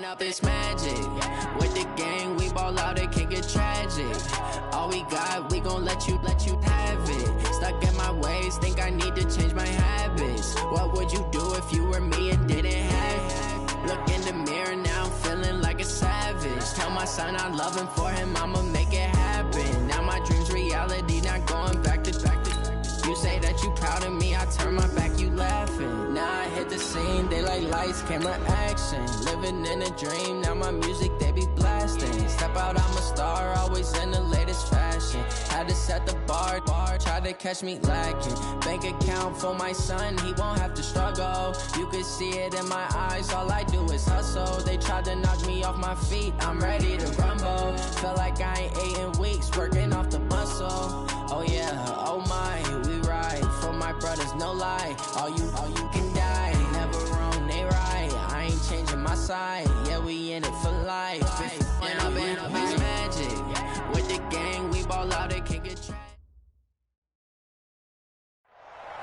Up this magic. With the gang, we ball out, it can get tragic. All we got, we gon' let you have it. Stuck in my ways, think I need to change my habits. What would you do if you were me and didn't have it? Look in the mirror, now I'm feeling like a savage. Tell my son I love him, for him I'ma make it happen. Now my dream's reality, not going back to. You say that you proud of me, I turn my back, you laughing. Now I hit the scene, they like lights, camera, action. Living in a dream, now my music, they be blasting. Step out, I'm a star, always in the latest fashion. Had to set the bar, try to catch me lacking. Bank account for my son, he won't have to struggle. You can see it in my eyes, all I do is hustle. They tried to knock me off my feet, I'm ready to rumble. Feel like I ain't ate in weeks, working off the muscle. Oh yeah, oh my, we ride for my brothers, no lie. All you can die, never wrong, they right. I ain't changing my side, yeah, we in it for life. When up and up is magic. With the gang, we ball out, it can get tragic.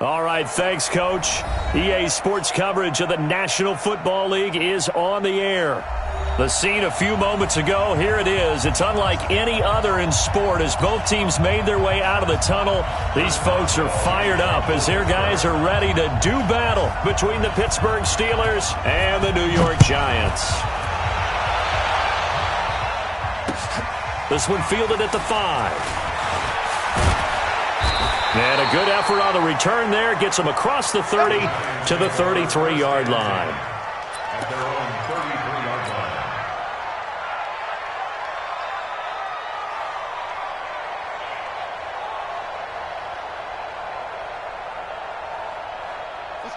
All right, thanks, Coach. EA Sports coverage of the National Football League is on the air. The scene a few moments ago, here it is. It's unlike any other in sport as both teams made their way out of the tunnel. These folks are fired up as their guys are ready to do battle between the Pittsburgh Steelers and the New York Giants. This one fielded at the 5. And a good effort on the return there. Gets them across the 30 to the 33-yard line. At their own 33-yard line.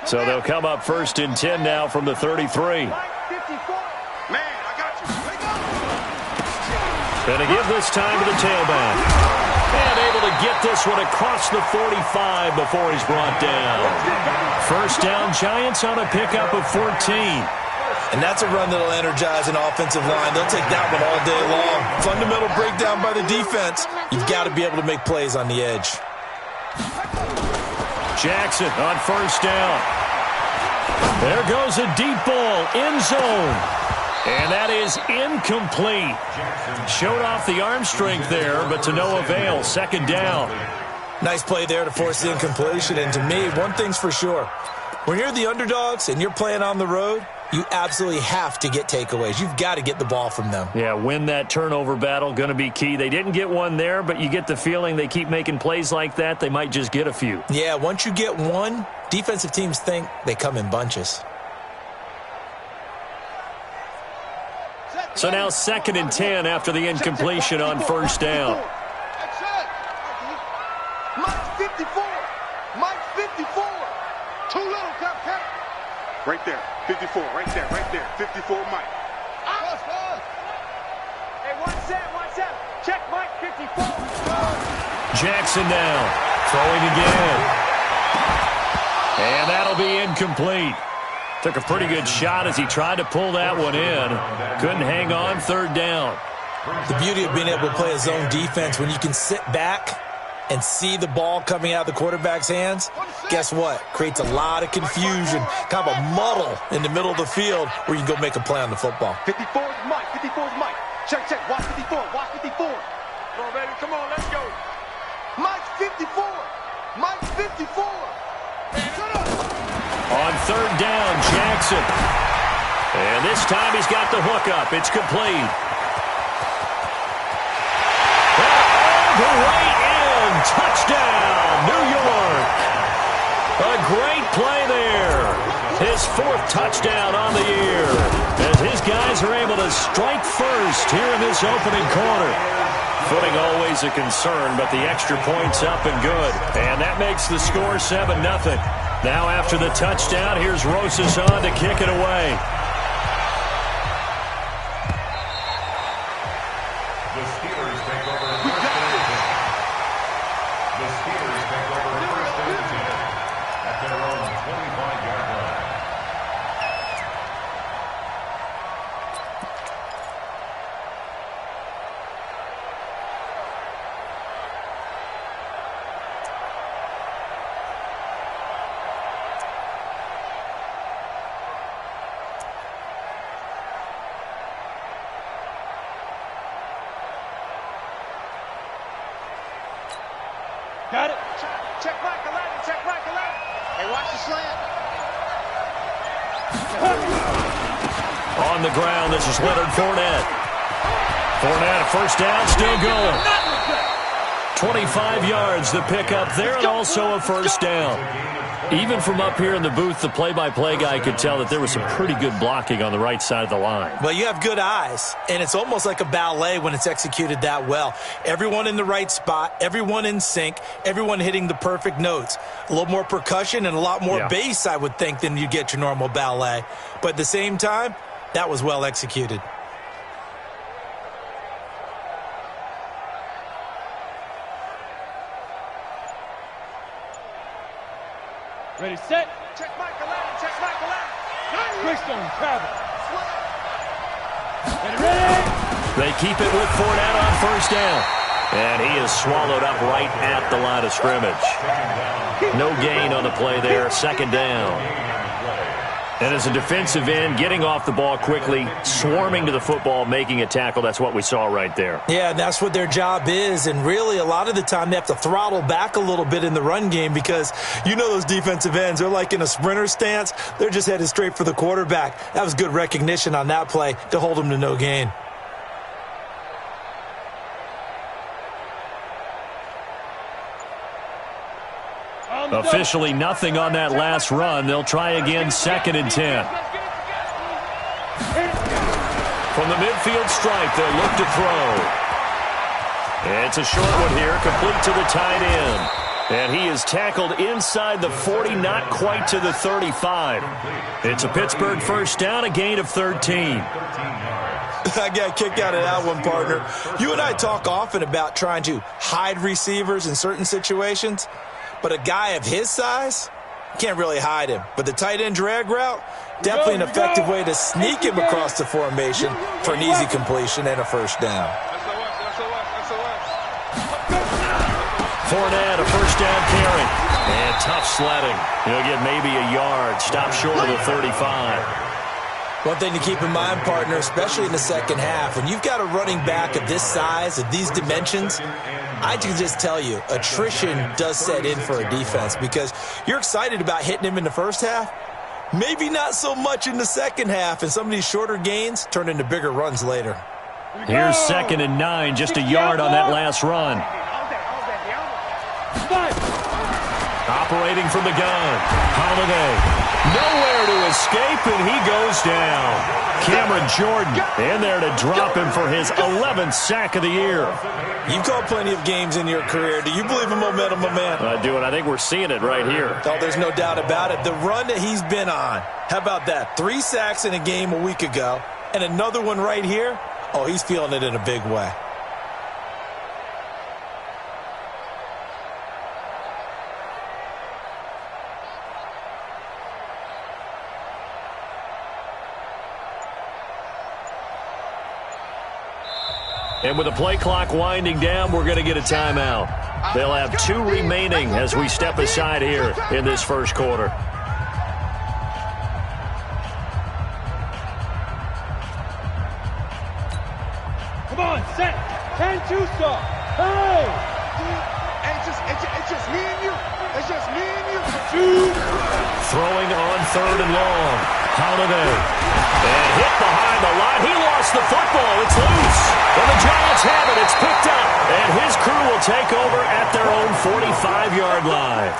So they'll come up first and 10 now from the 33. Going to give this time to the tailback. And able to get this one across the 45 before he's brought down. First down, Giants on a pickup of 14. And that's a run that'll energize an offensive line. They'll take that one all day long. Fundamental breakdown by the defense. You've got to be able to make plays on the edge. Jackson on first down. There goes a deep ball, end zone. And that is incomplete. Showed off the arm strength there, but to no avail. Second down. Nice play there to force the incompletion. And to me, one thing's for sure. When you're the underdogs and you're playing on the road, you absolutely have to get takeaways. You've got to get the ball from them. Yeah, win that turnover battle, going to be key. They didn't get one there, but you get the feeling they keep making plays like that, they might just get a few. Yeah, once you get one, defensive teams think they come in bunches. So now second and 10 after the incompletion on first down. Mike 54. Mike 54. Too little, count. Right there. 54. Right there. 54, Mike. Hey, 1-7. Check Mike 54. Jackson now. Throwing again. And that'll be incomplete. Took a pretty good shot as he tried to pull that one in. Couldn't hang on, third down. The beauty of being able to play a zone defense when you can sit back and see the ball coming out of the quarterback's hands, guess what? Creates a lot of confusion, kind of a muddle in the middle of the field where you can go make a play on the football. 54 is Mike. Check. Watch 54. Come on, baby. Come on, let's go. Mike 54. Mike 54. Shut up. On third down, Jackson. And this time he's got the hookup. It's complete. All the way in. Touchdown, New York. A great play there. His fourth touchdown on the year. As his guys are able to strike first here in this opening quarter. Footing always a concern, but the extra point's up and good. And that makes the score 7-0. Now after the touchdown, here's Rosas on to kick it away. The Steelers take over first and 10. The Steelers take over first and 10 at their own 25-yard line. Check Mike 11. Check Mike 11. Hey, watch the slant. On the ground, this is Leonard Fournette. Fournette, a first down, still going. 25 yards to pick up there, and also a first down. Even from up here in the booth, the play-by-play guy could tell that there was some pretty good blocking on the right side of the line. Well, you have good eyes, and it's almost like a ballet when it's executed that well. Everyone in the right spot, everyone in sync, everyone hitting the perfect notes. A little more percussion and a lot more bass, I would think, than you get your normal ballet. But at the same time, that was well executed. Ready, set. Check Mike 11. Check Mike 11. Twist on travel. Ready. They keep it with Fournette on first down. And he is swallowed up right at the line of scrimmage. No gain on the play there, second down. And as a defensive end, getting off the ball quickly, swarming to the football, making a tackle, that's what we saw right there. Yeah, and that's what their job is. And really, a lot of the time, they have to throttle back a little bit in the run game because you know those defensive ends, they're like in a sprinter stance. They're just headed straight for the quarterback. That was good recognition on that play to hold them to no gain. Officially nothing on that last run. They'll try again, 2nd and 10. From the midfield stripe, they'll look to throw. It's a short one here, complete to the tight end. And he is tackled inside the 40, not quite to the 35. It's a Pittsburgh first down, a gain of 13. I got kicked out of that one, partner. You and I talk often about trying to hide receivers in certain situations. But a guy of his size, can't really hide him. But the tight end drag route, definitely an effective way to sneak him across the formation for an easy completion and a first down. Fournette, a first down carry. And tough sledding. He'll get maybe a yard, stop short of the 35. One thing to keep in mind, partner, especially in the second half, when you've got a running back of this size, of these dimensions, I can just tell you, attrition does set in for a defense because you're excited about hitting him in the first half. Maybe not so much in the second half, and some of these shorter gains turn into bigger runs later. Here's 2nd and 9, just a yard on that last run. Operating from the gun, Holiday. Nowhere to escape, and he goes down. Cameron Jordan in there to drop him for his 11th sack of the year. You've called plenty of games in your career. Do you believe in momentum, my man? I do, and I think we're seeing it right here. Oh, there's no doubt about it. The run that he's been on, how about that? 3 sacks in a game a week ago, and another one right here. Oh, he's feeling it in a big way. And with the play clock winding down, we're going to get a timeout. They'll have 2 remaining as we step aside here in this first quarter. Come on, set. 10-2 stop. Hurry! It's just me and you. It's just me and you. Throwing on 3rd and long. Holiday. And hit behind the line. He lost the football. It's loose. And the Giants have it. It's picked up. And his crew will take over at their own 45-yard line.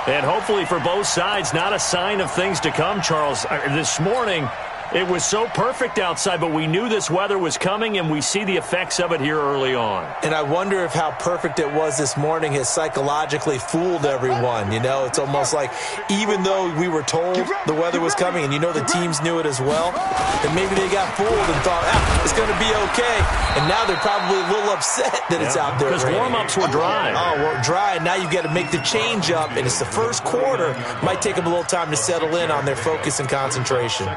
And hopefully for both sides, not a sign of things to come, Charles. This morning, it was so perfect outside, but we knew this weather was coming, and we see the effects of it here early on. And I wonder if how perfect it was this morning has psychologically fooled everyone. You know, it's almost like even though we were told the weather was coming, and you know the teams knew it as well, and maybe they got fooled and thought, it's going to be okay. And now they're probably a little upset that it's out there. Because warm-ups were dry. Oh, well, dry, and now you've got to make the change up, and it's the first quarter. Might take them a little time to settle in on their focus and concentration.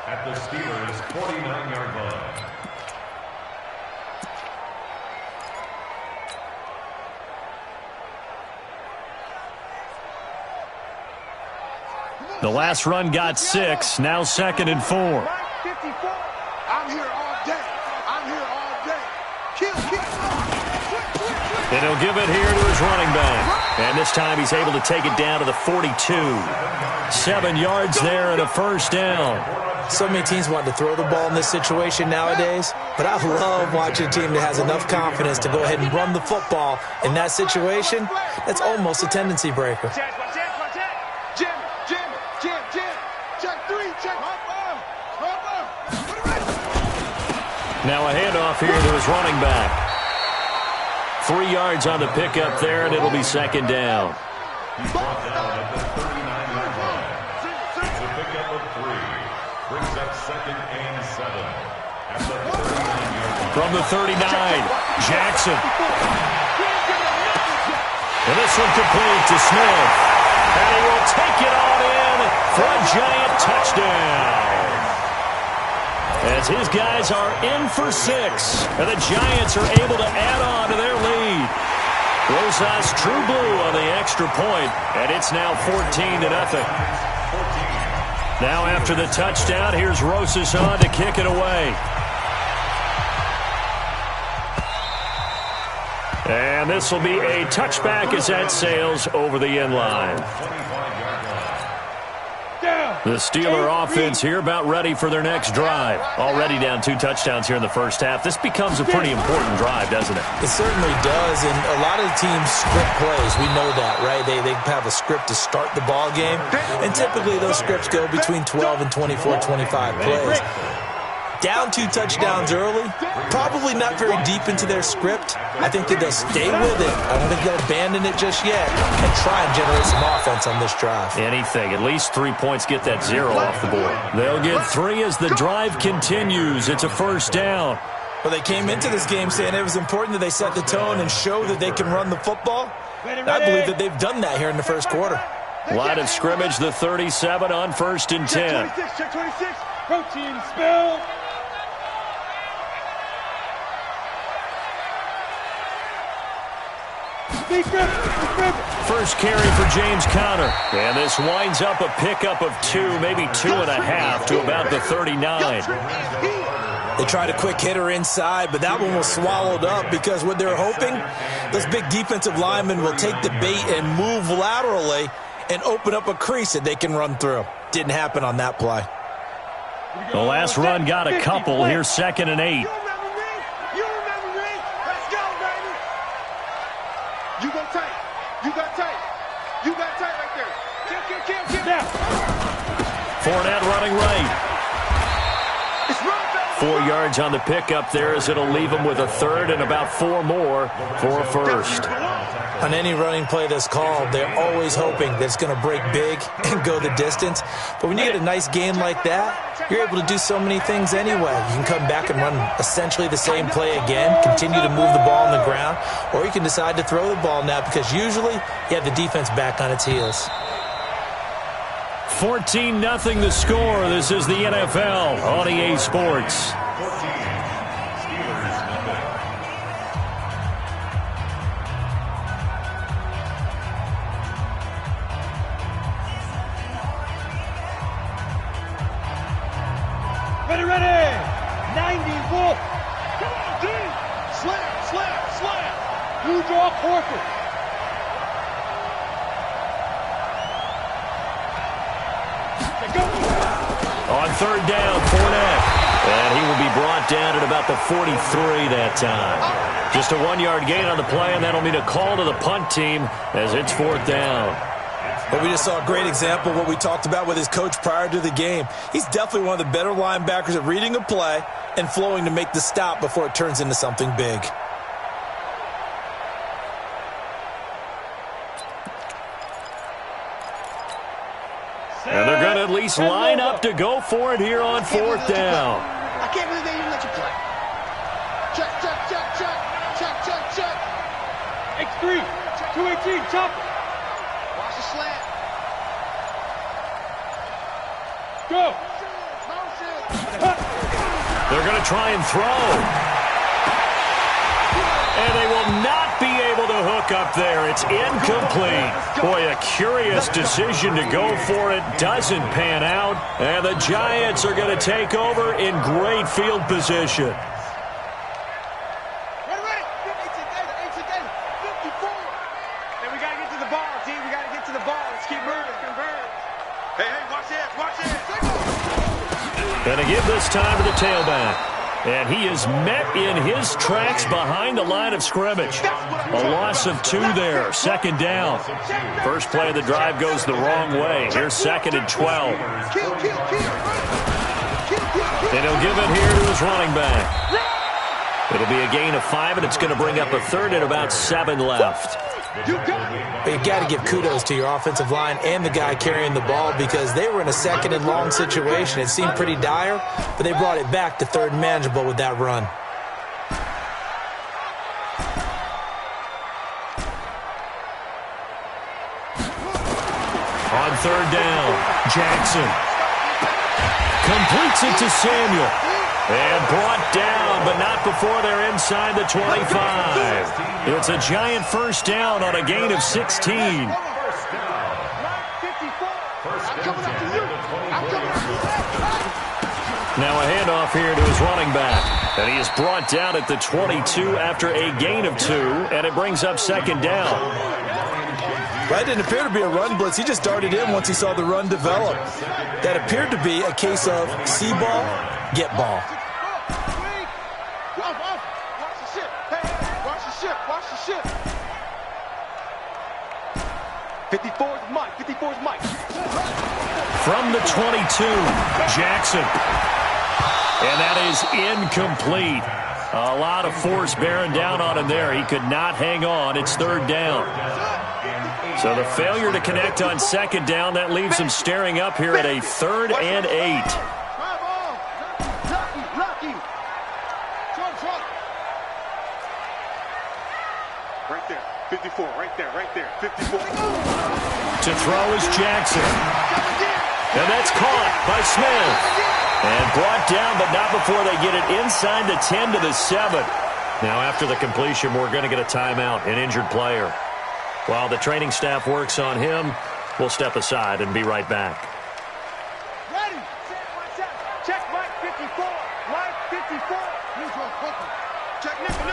At the Steelers' 49-yard line. The last run got 6, now 2nd and 4. Mike 54. I'm here all day. I'm here all day. Kill. Switch. And he'll give it here to his running back. And this time he's able to take it down to the 42. 7 yards there and a first down. So many teams want to throw the ball in this situation nowadays, but I love watching a team that has enough confidence to go ahead and run the football in that situation. That's almost a tendency breaker. Now a handoff here to his running back. 3 yards on the pickup there, and it'll be second down. He's brought down at the 39-yard line. It's a pickup of 3. Brings up 2nd and 7. At the 39-yard line. From the 39, Jackson. And this one complete to Smith. And he will take it on in for a giant touchdown. As his guys are in for 6, and the Giants are able to add on to their lead. Rosas True Blue on the extra point, and it's now 14-0. Now after the touchdown, here's Rosas on to kick it away. And this will be a touchback as that sails over the end line. The Steeler offense here about ready for their next drive. Already down 2 touchdowns here in the first half. This becomes a pretty important drive, doesn't it? It certainly does, and a lot of the teams script plays. We know that, right? They have a script to start the ball game, and typically those scripts go between 12 and 24, 25 plays. Down 2 touchdowns early, probably not very deep into their script. I think that they'll stay with it. I don't think they'll abandon it just yet and try and generate some offense on this drive. Anything. At least 3 points get that 0 off the board. They'll get 3 as the drive continues. It's a first down. Well, they came into this game saying it was important that they set the tone and show that they can run the football. I believe that they've done that here in the first quarter. Line of scrimmage, the 37 on 1st and 10. Check 26. Protein spill. First carry for James Conner. And this winds up a pickup of 2, maybe 2.5 to about the 39. They tried a quick hitter inside, but that one was swallowed up because what they're hoping, those big defensive linemen will take the bait and move laterally and open up a crease that they can run through. Didn't happen on that play. The last run got a couple. Here's 2nd and 8. You got tight. You got tight. You got tight right there. Kill. Fournette running right. 4 yards on the pickup there as it'll leave him with a 3rd and about 4 more for a first. On any running play that's called, they're always hoping that it's going to break big and go the distance. But when you get a nice gain like that, you're able to do so many things anyway. You can come back and run essentially the same play again, continue to move the ball on the ground, or you can decide to throw the ball now because usually you have the defense back on its heels. 14-0 the score. This is the NFL on EA Sports. Ready. 90 Wolf. Come on, D. Slam. You draw Corker. On 3rd down, Fournette. And he will be brought down at about the 43 that time. Just a 1-yard gain on the play, and that'll mean a call to the punt team as it's 4th down. But we just saw a great example of what we talked about with his coach prior to the game. He's definitely one of the better linebackers at reading a play and flowing to make the stop before it turns into something big. And they're going to at least line up to go for it here on 4th down. I can't believe they even let you play. Check. X3. 218. Chopper. Watch the slant. Go. They're going to try and throw. And they will not be able to hook up there. It's incomplete. Boy, a curious decision to go for it. Doesn't pan out. And the Giants are going to take over in great field position. to the ball, team. We got to get to the ball. Let's keep moving. Hey, watch this. And to give this time to the tailback. And he is met in his tracks behind the line of scrimmage. A loss of 2 there. Second down. First play of the drive goes the wrong way. Here's 2nd and 12. And he'll give it here to his running back. It'll be a gain of 5, and it's going to bring up a 3rd and about 7 left. But you got to give kudos to your offensive line and the guy carrying the ball because they were in a 2nd and long situation. It seemed pretty dire, but they brought it back to 3rd and manageable with that run. On 3rd down, Jackson completes it to Samuel. And brought down, but not before they're inside the 25. It's a giant first down on a gain of 16. Now a handoff here to his running back. And he is brought down at the 22 after a gain of 2, and it brings up 2nd down. That didn't appear to be a run blitz. He just darted in once he saw the run develop. That appeared to be a case of see ball, get ball. Watch the ship. 54 is Mike. From the 22, Jackson. And that is incomplete. A lot of force bearing down on him there. He could not hang on. It's 3rd down. So the failure to connect on 2nd down, that leaves him staring up here at a 3rd and 8. Right there. 54, right there. 54. To throw is Jackson. And that's caught by Smith. And brought down, but not before they get it inside the 10 to the 7. Now after the completion, we're going to get a timeout, an injured player. While the training staff works on him, we'll step aside and be right back. Ready. Check Mike 54. Mike 54. Check nickel.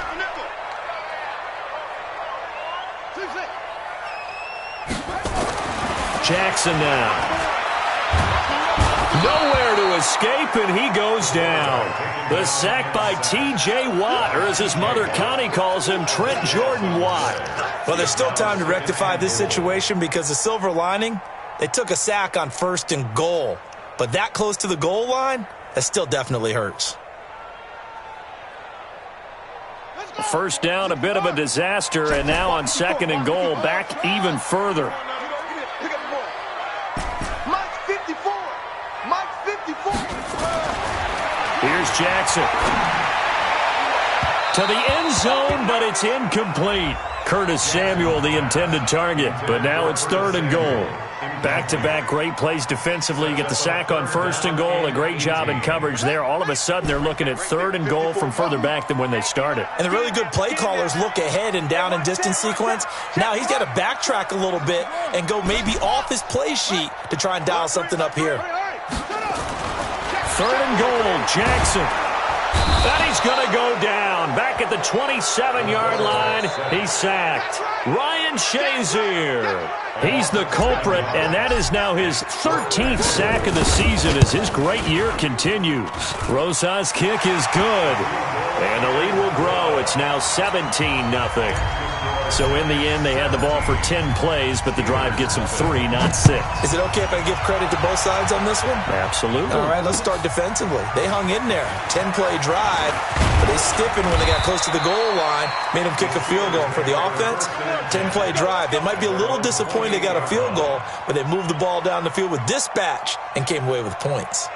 Jackson now. Nowhere to escape, and he goes down. The sack by T.J. Watt, or as his mother Connie calls him, Trent Jordan Watt. Well, there's still time to rectify this situation because the silver lining, they took a sack on 1st and goal. But that close to the goal line, that still definitely hurts. First down, a bit of a disaster, and now on 2nd and goal, back even further. Here's Jackson. To the end zone, but it's incomplete. Curtis Samuel, the intended target, but now it's 3rd and goal. Back-to-back great plays defensively. You get the sack on 1st and goal, a great job in coverage there. All of a sudden, they're looking at 3rd and goal from further back than when they started. And the really good play callers look ahead and down and distance sequence. Now he's got to backtrack a little bit and go maybe off his play sheet to try and dial something up here. 3rd and goal, Jackson. And he's going to go down. Back at the 27-yard line, he's sacked. Ryan Shazier. He's the culprit, and that is now his 13th sack of the season as his great year continues. Rosa's kick is good, and the lead will grow. It's now 17-0. So in the end, they had the ball for 10 plays, but the drive gets them 3, not 6. Is it okay if I give credit to both sides on this one? Absolutely. All right, let's start defensively. They hung in there. 10-play drive, but they stiffened when they got close to the goal line, made them kick a field goal. For the offense, 10-play drive. They might be a little disappointed they got a field goal, but they moved the ball down the field with dispatch and came away with points.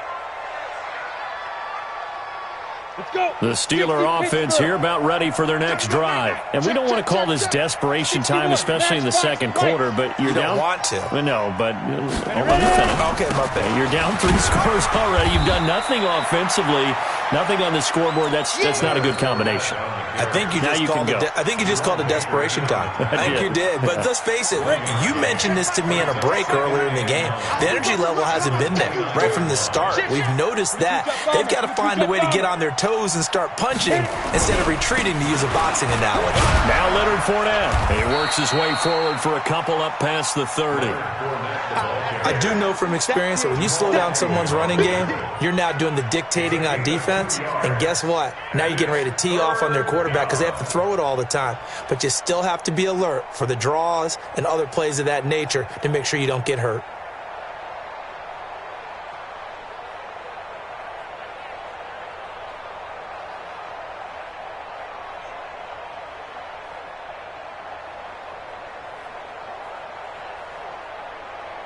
The Steeler offense here about ready for their next drive. And we don't want to call this desperation time, especially in the second quarter, but you're down. You don't want to. No, but let me finish. Okay, my bad. You're down 3 scores already. You've done nothing offensively, nothing on the scoreboard. That's not a good combination. I think you just called it desperation time. I think you did. But let's face it, you mentioned this to me in a break earlier in the game. The energy level hasn't been there right from the start. We've noticed that. They've got to find a way to get on their toes toes and start punching instead of retreating, to use a boxing analogy. Now Leonard Fournette. He works his way forward for a couple up past the 30. I do know from experience that when you slow down someone's running game, you're now doing the dictating on defense. And guess what? Now you're getting ready to tee off on their quarterback because they have to throw it all the time. But you still have to be alert for the draws and other plays of that nature to make sure you don't get hurt.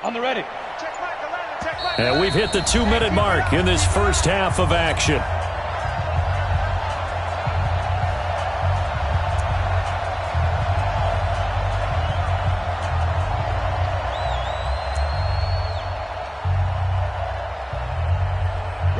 On the ready. And we've hit the 2-minute mark in this first half of action.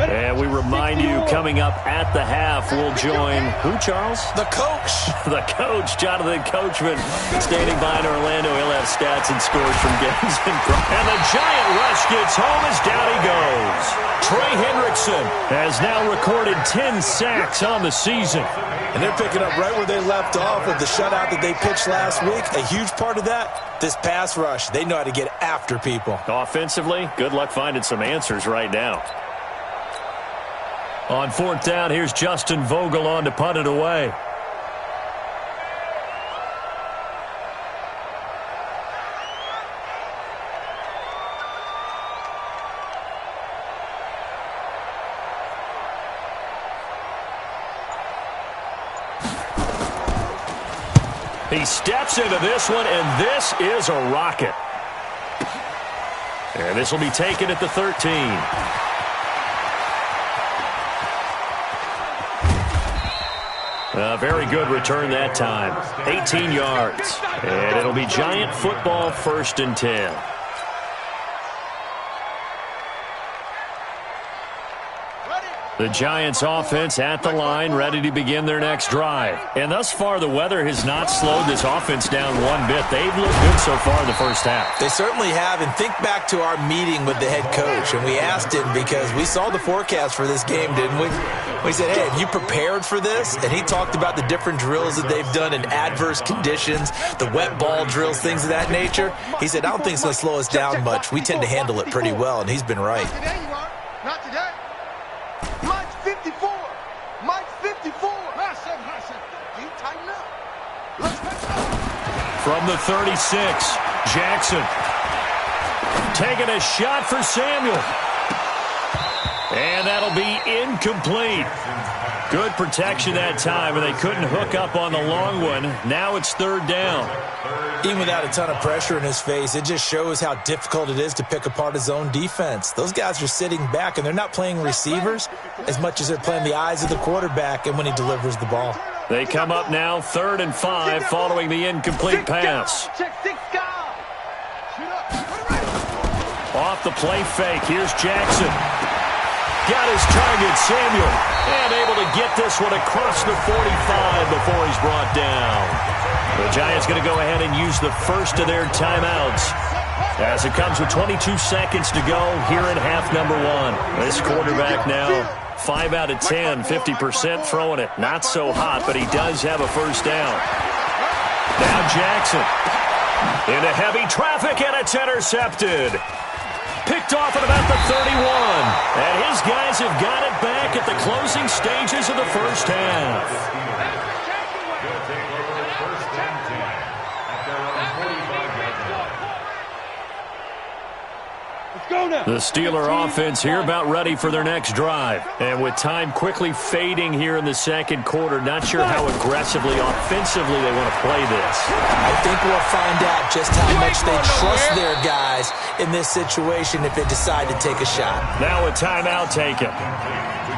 And we remind you, coming up at the half, we'll join who, Charles? The coach. The coach, Jonathan Coachman, standing by in Orlando. He'll have stats and scores from games in front. And the Giant rush gets home as down he goes. Trey Hendrickson has now recorded 10 sacks on the season. And they're picking up right where they left off with the shutout that they pitched last week. A huge part of that, this pass rush. They know how to get after people. Offensively, good luck finding some answers right now. On 4th down, here's Justin Vogel on to punt it away. He steps into this one, and this is a rocket. And this will be taken at the 13. A very good return that time. 18 yards. And it'll be Giant football, 1st and 10. The Giants offense at the line, ready to begin their next drive. And thus far, the weather has not slowed this offense down one bit. They've looked good so far in the first half. They certainly have. And think back to our meeting with the head coach. And we asked him, because we saw the forecast for this game, didn't we? We said, hey, have you prepared for this? And he talked about the different drills that they've done in adverse conditions, the wet ball drills, things of that nature. He said, I don't think it's going to slow us down much. We tend to handle it pretty well, and he's been right. Not today. Mike's 54. Mike's 54. You tighten up. Let's go. From the 36, Jackson taking a shot for Samuel. And that'll be incomplete. Good protection that time, and they couldn't hook up on the long one. Now it's 3rd down. Even without a ton of pressure in his face, it just shows how difficult it is to pick apart his own defense. Those guys are sitting back, and they're not playing receivers as much as they're playing the eyes of the quarterback and when he delivers the ball. They come up now 3rd and 5 following the incomplete pass. Off the play fake, here's Jackson. Got his target, Samuel, and able to get this one across the 45 before he's brought down. The Giants going to go ahead and use the first of their timeouts as it comes with 22 seconds to go here in half number 1. This quarterback now 5 out of 10, 50% throwing it. Not so hot, but he does have a first down. Now Jackson into heavy traffic, and it's intercepted. Picked off at about the 31. And his guys have got it back at the closing stages of the first half. They'll take over 1st and 10 at their own 45-yard line. Let's go now. The Steeler offense here about ready for their next drive. And with time quickly fading here in the second quarter, not sure how aggressively, offensively they want to play this. I think we'll find out just how much they trust their guys in this situation if they decide to take a shot. Now a timeout taken.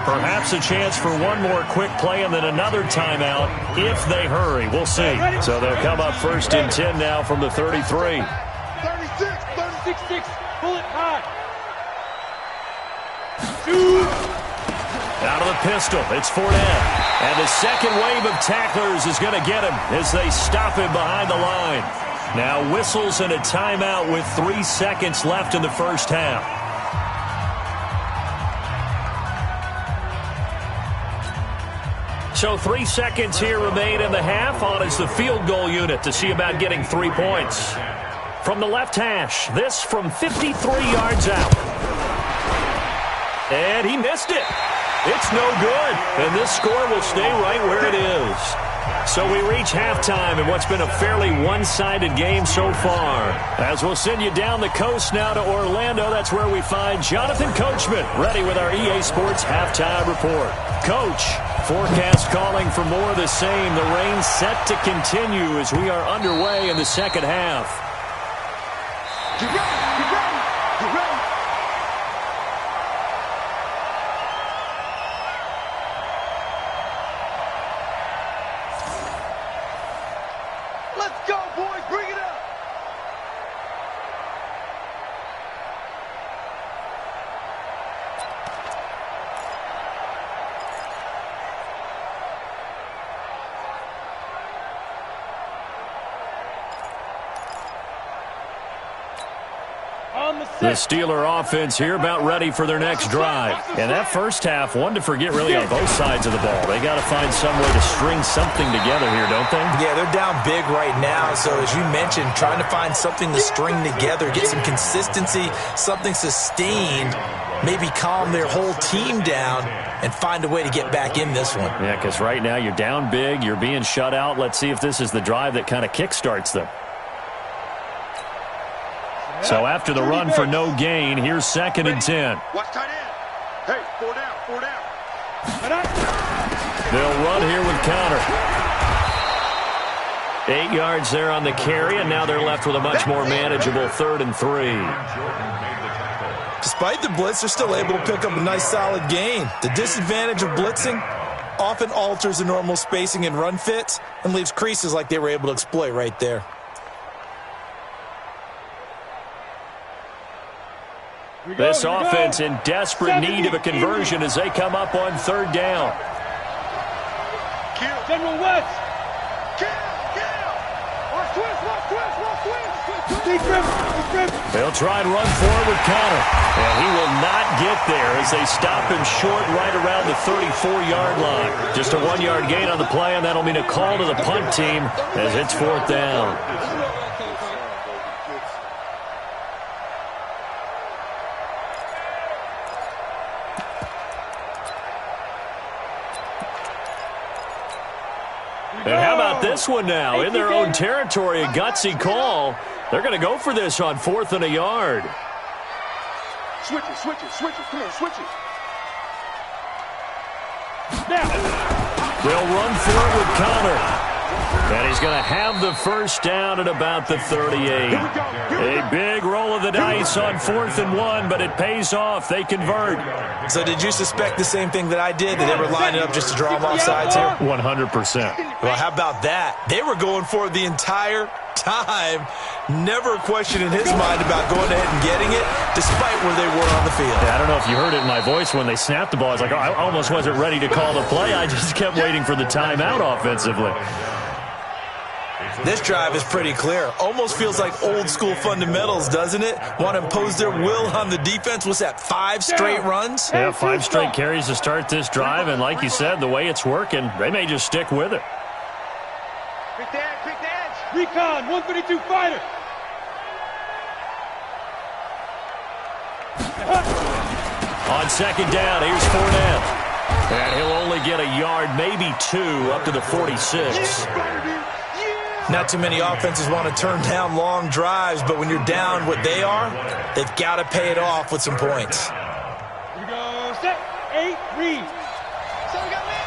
Perhaps a chance for one more quick play and then another timeout if they hurry. We'll see. So they'll come up 1st and 10 now from the 33. 36, pull it high. Out of the pistol, it's Fournette. And the second wave of tacklers is going to get him as they stop him behind the line. Now whistles and a timeout with 3 seconds left in the first half. So 3 seconds here remain in the half. On is the field goal unit to see about getting 3 points. From the left hash, this from 53 yards out. And he missed it. It's no good. And this score will stay right where it is. So we reach halftime in what's been a fairly one-sided game so far. As we'll send you down the coast now to Orlando, that's where we find Jonathan Coachman ready with our EA Sports Halftime Report. Coach, forecast calling for more of the same. The rain set to continue as we are underway in the second half. Get ready, get ready, get ready. Let's go, boys, bring it up. The Steeler offense here about ready for their next drive. And that first half, one to forget really on both sides of the ball. They got to find some way to string something together here, don't they? Yeah, they're down big right now. So as you mentioned, trying to find something to string together, get some consistency, something sustained, maybe calm their whole team down and find a way to get back in this one. Yeah, because right now you're down big, you're being shut out. Let's see if this is the drive that kind of kickstarts them. So after the run for no gain, here's 2nd and 10. Watch tight end. Hey, 4 down, 4 down. They'll run here with counter. 8 yards there on the carry, and now they're left with a much more manageable 3rd and 3. Despite the blitz, they're still able to pick up a nice solid gain. The disadvantage of blitzing often alters the normal spacing and run fits and leaves creases like they were able to exploit right there. This offense in desperate need of a conversion as they come up on 3rd down. Kill. General West. Kill. Watch twist, watch twist, watch twist. They'll try and run forward with Connor. And he will not get there as they stop him short right around the 34-yard line. Just a 1-yard gain on the play, and that'll mean a call to the punt team as it's 4th down. And how about this one now? In their own territory, a gutsy call. They're going to go for this on 4th and a yard. Switch it. Come on, switch it. They'll run for it with Connor. And he's going to have the first down at about the 38. A big roll of the dice on 4th and 1, but it pays off. They convert. So did you suspect the same thing that I did, that they were lining up just to draw them off sides here? 100%. Well, how about that? They were going for it the entire time. Never a question in his mind about going ahead and getting it, despite where they were on the field. Yeah, I don't know if you heard it in my voice when they snapped the ball. I was like, oh, I almost wasn't ready to call the play. I just kept waiting for the timeout offensively. This drive is pretty clear. Almost feels like old school fundamentals, doesn't it? Want to impose their will on the defense. What's that, 5 straight runs? Yeah, 5 straight carries to start this drive. And like you said, the way it's working, they may just stick with it. Pick the edge. Recon, 132 fighter. On 2nd down, here's Fournette. And he'll only get a yard, maybe 2, up to the 46. Not too many offenses want to turn down long drives, but when you're down what they are, they've got to pay it off with some points. Here we go, set, 8, read. So we got man.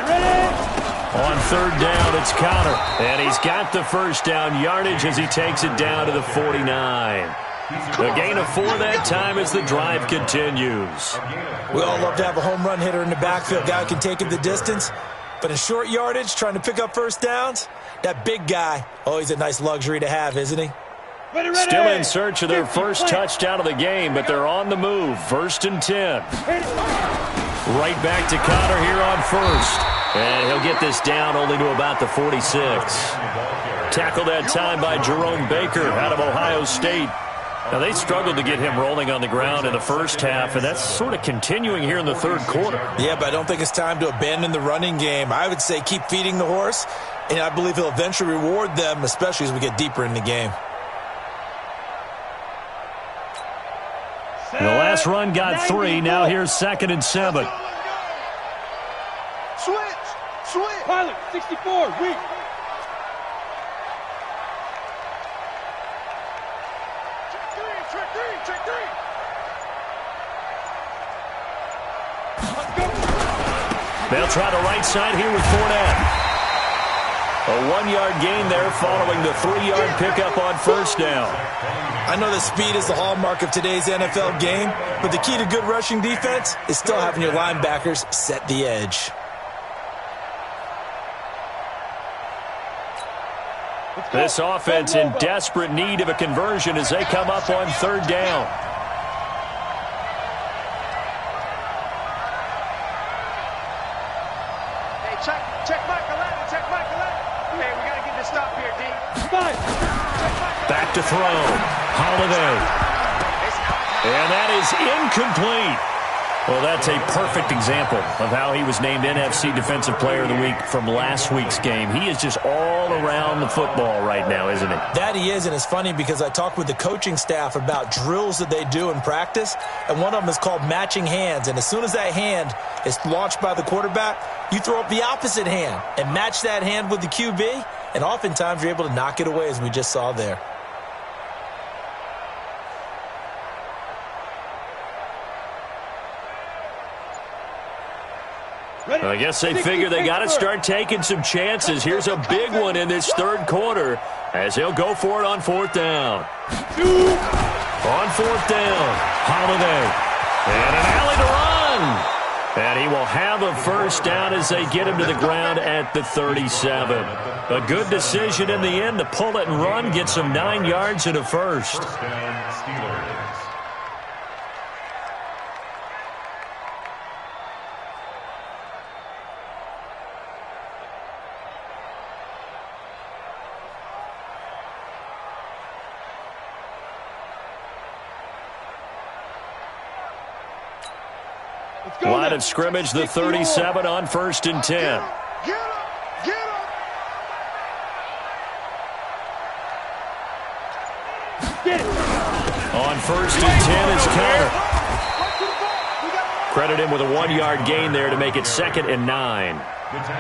Ready. On 3rd down, it's Connor. And he's got the first down yardage as he takes it down to the 49. A gain of 4 that time as the drive continues. We all love to have a home run hitter in the backfield, guy who can take it the distance. But in short yardage, trying to pick up first downs, that big guy, always a nice luxury to have, isn't he? Ready. Still in search of their first touchdown of the game, but they're on the move. 1st and 10. Right back to Connor here on 1st. And he'll get this down only to about the 46. Tackled that time by Jerome Baker out of Ohio State. Now, they struggled to get him rolling on the ground in the first half, and that's sort of continuing here in the third quarter. Yeah, but I don't think it's time to abandon the running game. I would say keep feeding the horse, and I believe he'll eventually reward them, especially as we get deeper in the game. The last run got 3. Now here's 2nd and 7. Switch. Pilot, 64, weak. Check three. Let's go. They'll try the right side here with Fournette. A 1-yard gain there following the 3-yard pickup on first down. I know that speed is the hallmark of today's NFL game, but the key to good rushing defense is still having your linebackers set the edge. This offense in desperate need of a conversion as they come up on 3rd down. Hey, check Michael Allen. Hey, we got to get this stop here, D. Back to throw. Holiday. And that is incomplete. Well, that's a perfect example of how he was named NFC Defensive Player of the Week from last week's game. He is just all around the football right now, isn't he? That he is, and it's funny because I talked with the coaching staff about drills that they do in practice, and one of them is called matching hands. And as soon as that hand is launched by the quarterback, you throw up the opposite hand and match that hand with the QB, and oftentimes you're able to knock it away, as we just saw there. I guess they figure they got to start taking some chances. Here's a big one in this third quarter as he'll go for it on 4th down. On 4th down, Holiday. And an alley to run. And he will have a first down as they get him to the ground at the 37. A good decision in the end to pull it and run, get some 9 yards and a first. First down, Steelers. Line of scrimmage, the 37 on 1st and 10. Get him. On 1st and 10 is Connor. Credit him with a 1-yard gain there to make it 2nd and 9.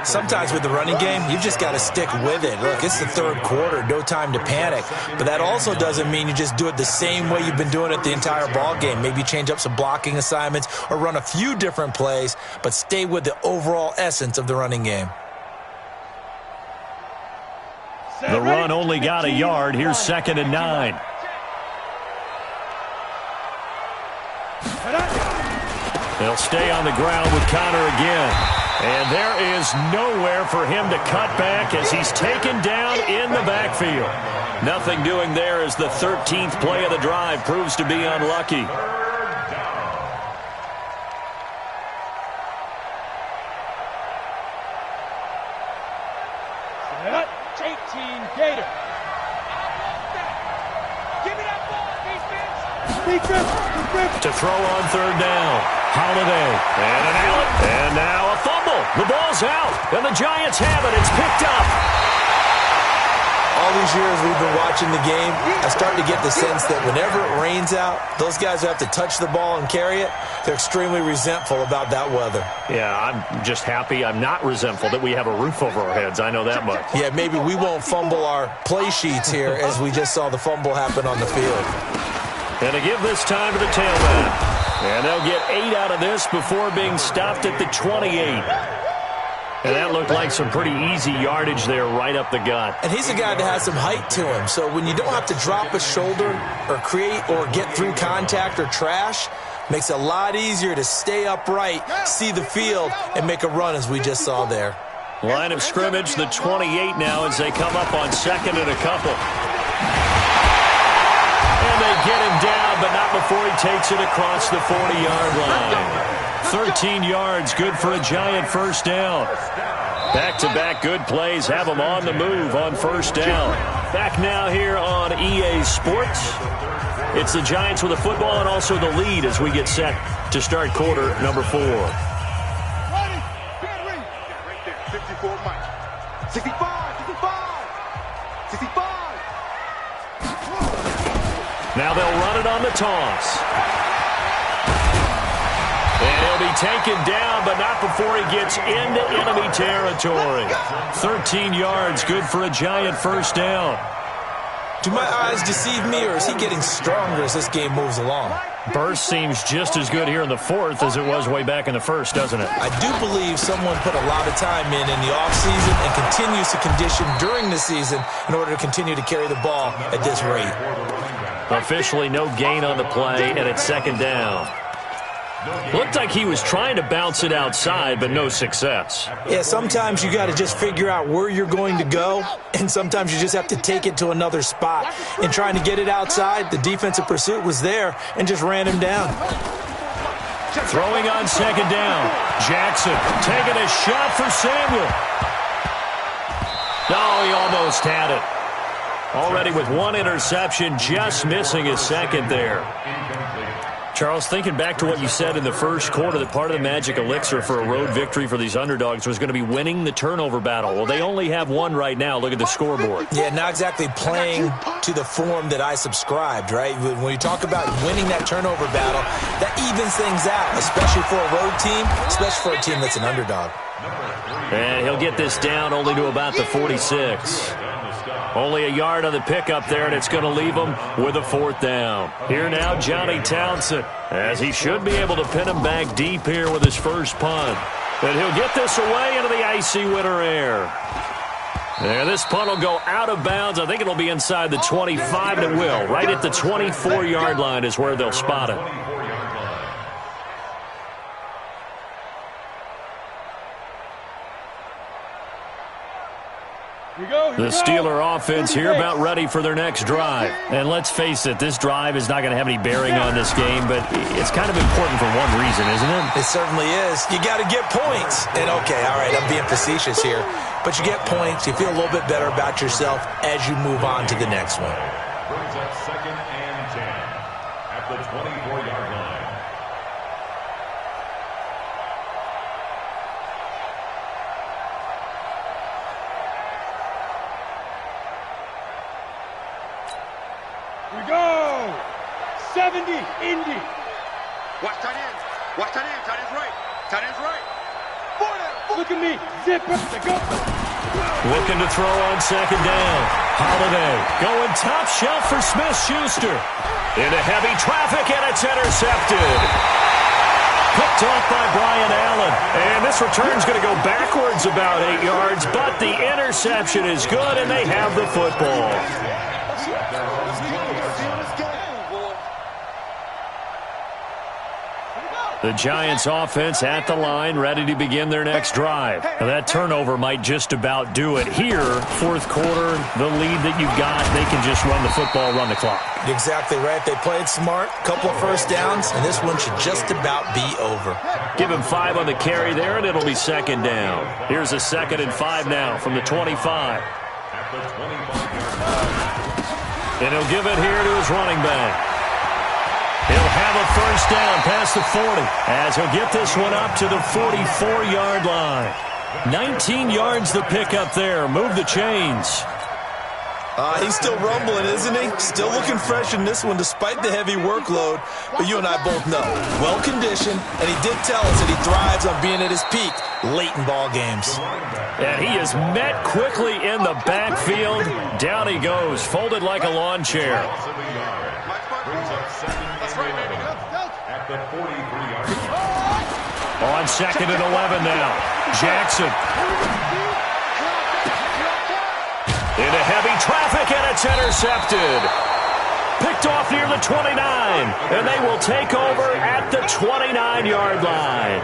Sometimes with the running game, you've just got to stick with it. Look, it's the third quarter, no time to panic. But that also doesn't mean you just do it the same way you've been doing it the entire ball game. Maybe change up some blocking assignments or run a few different plays, but stay with the overall essence of the running game. The run only got a yard. Here's 2nd and 9. They'll stay on the ground with Connor again. And there is nowhere for him to cut back as he's taken down in the backfield. Nothing doing there as the 13th play of the drive proves to be unlucky. Set. 18 Gator. Give me that ball, defense. To throw on 3rd down. Holiday. And an out. And now a fumble. The ball's out. And the Giants have it. It's picked up. All these years we've been watching the game, I start to get the sense that whenever it rains out, those guys who have to touch the ball and carry it, they're extremely resentful about that weather. Yeah, I'm just happy. I'm not resentful that we have a roof over our heads. I know that much. Yeah, maybe we won't fumble our play sheets here as we just saw the fumble happen on the field. And to give this time to the tailback. And they'll get 8 out of this before being stopped at the 28. And that looked like some pretty easy yardage there right up the gut. And he's a guy that has some height to him. So when you don't have to drop a shoulder or create or get through contact or trash, makes it a lot easier to stay upright, see the field, and make a run as we just saw there. Line of scrimmage, the 28 now as they come up on 2nd and a couple. And they get him down, but not before he takes it across the 40-yard line. 13 yards, good for a Giant first down. Back-to-back good plays have them on the move on first down. Back now here on EA Sports. It's the Giants with the football and also the lead as we get set to start quarter number 4. Ready? Get ready. Right there. 54, Mike. 65, 65, 65. Now they'll run it on the toss. And he'll be taken down, but not before he gets into enemy territory. 13 yards, good for a Giant first down. Do my eyes deceive me, or is he getting stronger as this game moves along? Burst seems just as good here in the 4th as it was way back in the 1st, doesn't it? I do believe someone put a lot of time in the offseason and continues to condition during the season in order to continue to carry the ball at this rate. Officially no gain on the play, and it's second down. Looked like he was trying to bounce it outside, but no success. Yeah, sometimes you got to just figure out where you're going to go, and sometimes you just have to take it to another spot. In trying to get it outside, the defensive pursuit was there and just ran him down. Throwing on second down. Jackson taking a shot for Samuel. No, he almost had it. Already with one interception, just missing his second there. Charles, thinking back to what you said in the first quarter, that part of the magic elixir for a road victory for these underdogs was going to be winning the turnover battle. Well, they only have one right now. Look at the scoreboard. Yeah, not exactly playing to the form that I subscribed, right? When you talk about winning that turnover battle, that evens things out, especially for a road team, especially for a team that's an underdog. And he'll get this down only to about the 46. Only a yard on the pickup there, and it's going to leave him with a 4th down. Here now, Johnny Townsend, as he should be able to pin him back deep here with his first punt. And he'll get this away into the icy winter air. And this punt will go out of bounds. I think it'll be inside the 25, and it will. Right at the 24-yard line is where they'll spot it. The Steeler offense here about ready for their next drive. And let's face it, this drive is not going to have any bearing on this game, but it's kind of important for one reason, isn't it? It certainly is. You got to get points. And okay, all right, I'm being facetious here. But you get points, you feel a little bit better about yourself as you move on to the next one. Brings up 2nd and 10 at the 24-yard line. We go! 70, Indy. Watch tight end. Watch tight end. Tight end's right. Tight end's right. Look at me. Zip up. Go. Looking to throw on second down. Holiday going top shelf for Smith-Schuster. Into heavy traffic, and it's intercepted. Picked off by Brian Allen. And this return's going to go backwards about 8 yards, but the interception is good, and they have the football. The Giants offense at the line, ready to begin their next drive. Now, that turnover might just about do it. Here, 4th quarter, the lead that you've got, they can just run the football, run the clock. Exactly right. They played smart, couple of first downs, and this one should just about be over. Give him 5 on the carry there, and it'll be second down. Here's a 2nd and 5 now from the 25. And he'll give it here to his running back. He'll have a first down past the 40 as he'll get this one up to the 44-yard line. 19 yards the pick up there. Move the chains. He's still rumbling, isn't he? Still looking fresh in this one despite the heavy workload. But you and I both know, well-conditioned, and he did tell us that he thrives on being at his peak late in ball games. And he is met quickly in the backfield. Down he goes, folded like a lawn chair. At the 43-yard line. On 2nd and 11 now. Jackson. Into heavy traffic, and it's intercepted. Picked off near the 29, and they will take over at the 29-yard line.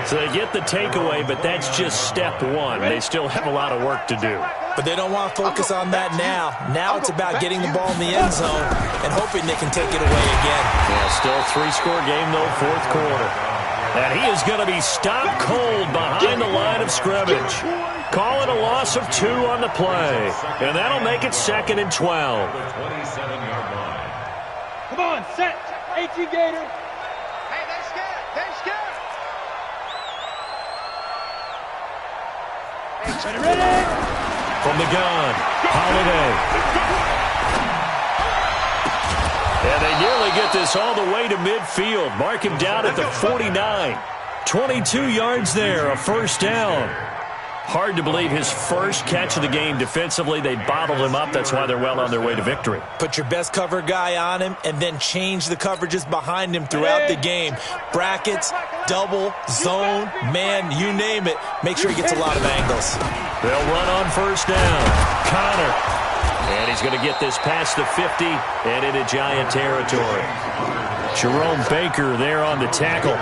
So they get the takeaway, but that's just step one. They still have a lot of work to do. But they don't want to focus on that now. Now it's about getting the ball in the end zone and hoping they can take it away again. Yeah, still 3-score game, though, 4th quarter. And he is going to be stopped cold behind the line of scrimmage. Call it a loss of 2 on the play. And that'll make it 2nd and 12. The 27-yard line. Come on, set. 18 Gator. Hey, they're scared. They're scared. Ready? From the gun, Holiday. And they nearly get this all the way to midfield. Mark him down at the 49. 22 yards there, a first down. Hard to believe his first catch of the game defensively. They bottled him up. That's why they're well on their way to victory. Put your best cover guy on him and then change the coverages behind him throughout the game. Brackets, double, zone, man, you name it. Make sure he gets a lot of angles. They'll run on first down. Connor. And he's going to get this past the 50 and into Giant territory. Jerome Baker there on the tackle.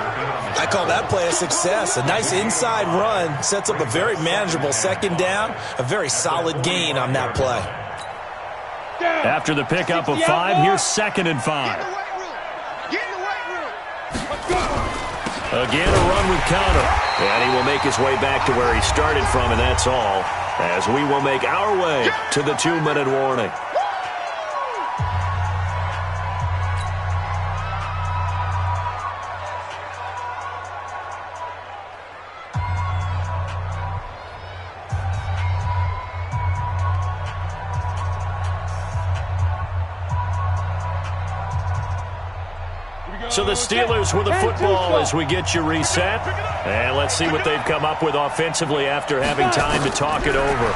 I call that play a success. A nice inside run sets up a very manageable second down. A very solid gain on that play. After the pickup of 5, here's 2nd and 5. Get in the weight room. Again, a run with Connor. And he will make his way back to where he started from, and that's all. As we will make our way to the 2-minute warning. So the Steelers with the football as we get you reset. And let's see what they've come up with offensively after having time to talk it over.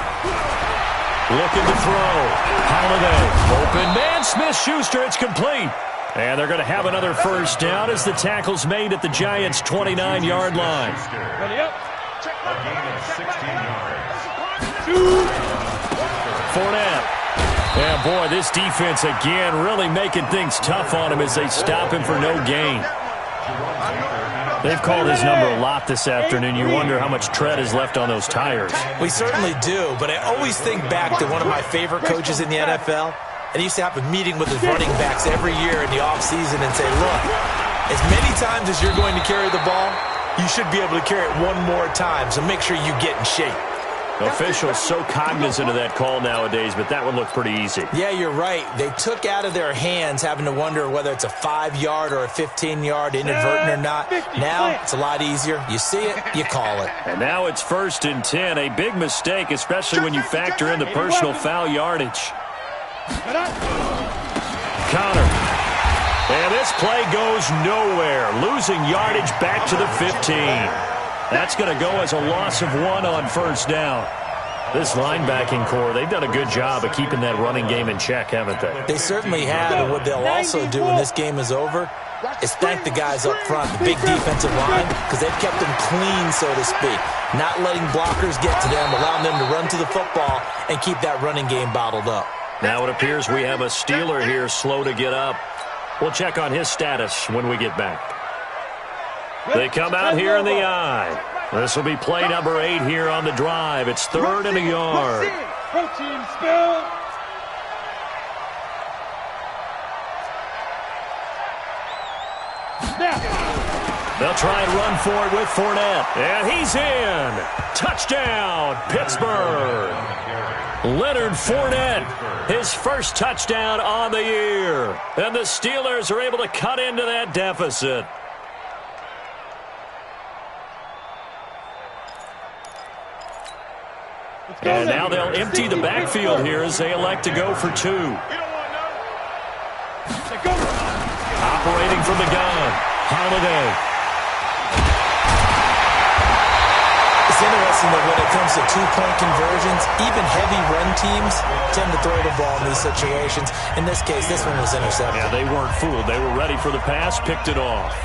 Looking to throw. Holiday. Open man. Smith-Schuster. It's complete. And they're going to have another first down as the tackle's made at the Giants' 29-yard line. Ready up. A gain of 16 yards. Fournette. Yeah, boy, this defense again really making things tough on him as they stop him for no gain. They've called his number a lot this afternoon. You wonder how much tread is left on those tires. We certainly do, but I always think back to one of my favorite coaches in the NFL. And he used to have a meeting with his running backs every year in the offseason and say, look, as many times as you're going to carry the ball, you should be able to carry it one more time, so make sure you get in shape. Officials so cognizant of that call nowadays, but that one looked pretty easy. Yeah, you're right. They took out of their hands having to wonder whether it's a 5-yard or a 15-yard inadvertent or not. Now it's a lot easier. You see it, you call it. And now it's 1st and 10. A big mistake, especially when you factor in the personal foul yardage. Connor. And this play goes nowhere. Losing yardage back to the 15. That's going to go as a loss of 1 on first down. This linebacking core, they've done a good job of keeping that running game in check, haven't they? They certainly have, and what they'll also do when this game is over is thank the guys up front, the big defensive line, because they've kept them clean, so to speak. Not letting blockers get to them, allowing them to run to the football and keep that running game bottled up. Now it appears we have a Steeler here slow to get up. We'll check on his status when we get back. They come out here in the eye. This will be play number 8 here on the drive. It's 3rd and a yard. Protein spill. They'll try and run for it with Fournette. And he's in. Touchdown, Pittsburgh. Leonard Fournette, his first touchdown on the year. And the Steelers are able to cut into that deficit. And now they'll empty the backfield here as they elect to go for 2. Operating from the gun, Holiday. It's interesting that when it comes to 2-point conversions, even heavy run teams tend to throw the ball in these situations. In this case, this one was intercepted. Yeah, they weren't fooled. They were ready for the pass, picked it off.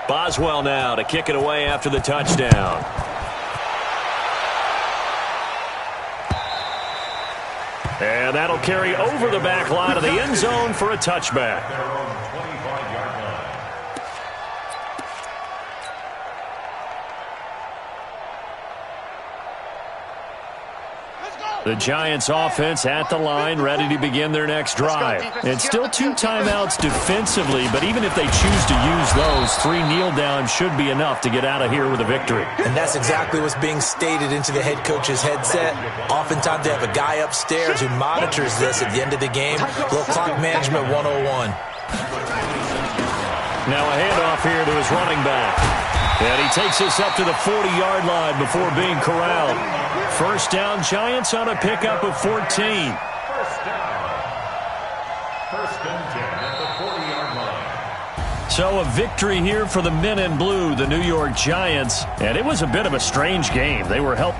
Boswell now to kick it away after the touchdown. And that'll carry over the back line of the end zone for a touchback. Their own 25-yard line. The Giants offense at the line, ready to begin their next drive. It's still 2 timeouts defensively, but even if they choose to use those, 3 kneel downs should be enough to get out of here with a victory. And that's exactly what's being stated into the head coach's headset. Oftentimes they have a guy upstairs who monitors this at the end of the game. Little clock management 101. Now a handoff here to his running back. And he takes us up to the 40-yard line before being corralled. First down, Giants on a pickup of 14. First down. First and 10 at the 40-yard line. So a victory here for the men in blue, the New York Giants. And it was a bit of a strange game. They were helped.